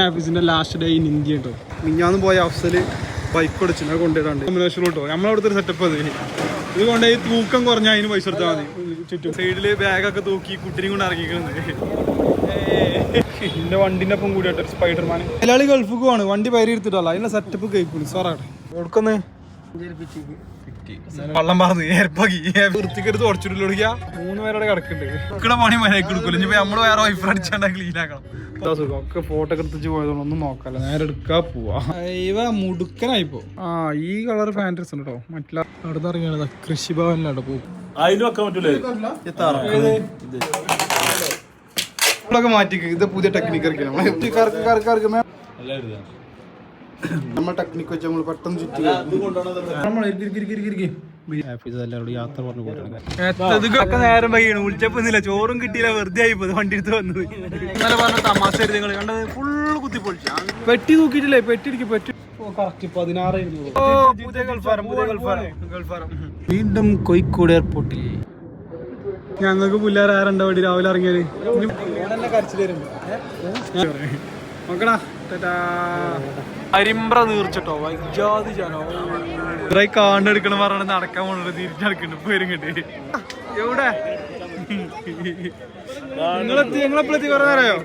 ഹാഫീസിന്റെ last day in India കേട്ടോ. മിഞ്ഞാന്ന് പോയ അഫ്സല് ബൈക്ക് ഓടിച്ചു കൊണ്ടുപോയിട്ടുണ്ട് കേട്ടോ. നമ്മളവിടുത്തെ ഒരു സെറ്റപ്പ് അത് ഇത് കൊണ്ടുപോയി തൂക്കം കുറഞ്ഞാൽ അതിന് പൈസ കൊടുത്താൽ മതി. ചുറ്റും സൈഡില് ബാഗൊക്കെ തൂക്കി കുട്ടിനെ കൊണ്ട് ഇറങ്ങിക്കുന്നത്. എന്റെ വണ്ടിന്റെ ഒപ്പം കൂടി കേട്ടോ സ്പൈഡർമാൻ. മലയാളി ഗൾഫിക്ക് പോവാണ്, വണ്ടി പയറി എടുത്തിട്ടല്ല അതിന്റെ സെറ്റപ്പ് കഴിക്കുന്നു സാറാണ്. കൊടുക്കുന്നേ വള്ളം പറഞ്ഞു ഏർപ്പാക്കി വൃത്തിക്കെടുത്ത് ഉടച്ചിട്ടില്ല. 3 പേരോടെ കിടക്കുന്നുണ്ട്. ഇവിടെ പണി മര്യാദക്ക് എടുക്കൂല. ഇനി നമ്മള് വേറെ വൈഫർ അടിച്ചാണ്ട് ക്ലീൻ ആക്കണം. ഒക്കെ ഫോട്ടോ ഒക്കെ എടുത്തിച്ച് പോയതുകൊണ്ട് ഒന്നും നോക്കാല്ല, നേരെ എടുക്കാ പോവാ. ഇവ മുടുക്കനായിപ്പോ. ഈ കളർ ഫാൻറ്റസ് ഉണ്ട് കേട്ടോ. മറ്റുള്ള അവിടെ ഇറങ്ങിയത് കൃഷിഭവനിലാണ് പോകും. മാറ്റിക്ക് ഇത് പുതിയ ടെക്നിക്ക് ഇറക്കിയാണ് നമ്മൾ ടെക്നിക്ക് വെച്ച് നമ്മൾ പെട്ടെന്ന് ചുറ്റി യാത്ര പറഞ്ഞു. നേരം വൈകിയാണ് വിളിച്ചപ്പോന്നില്ല, ചോറും കിട്ടിയില്ല, വെറുതെ ആയിപ്പോ വണ്ടി എടുത്ത് വന്നത്. ഇന്നലെ പറഞ്ഞ തമാശ നിങ്ങൾ കണ്ടത് ഫുള്ള് കുത്തിപ്പൊളിച്ച പെട്ടി തൂക്കിയിട്ടില്ലേ. പെട്ടി പെട്ടി കറക്റ്റ് 16. വീണ്ടും കോഴിക്കോട് എയർപോർട്ടിൽ ഞങ്ങൾക്ക് പുല്ലാർ ആരണ്ട വണ്ടി രാവിലെ ഇറങ്ങിയത്. നോക്കടാ അരിമ്പ്ര നീർച്ചട്ടോ വൈജാതി ജനോ കാണ്ടെടുക്കണ പറഞ്ഞ നടക്കാൻ പോണത് തിരിച്ചടക്കണ്ട് പേരും കിട്ടി. എവിടെ നിങ്ങളെത്തി? ഞങ്ങളെപ്പോഴെത്തി? കുറേ നേരമായോ?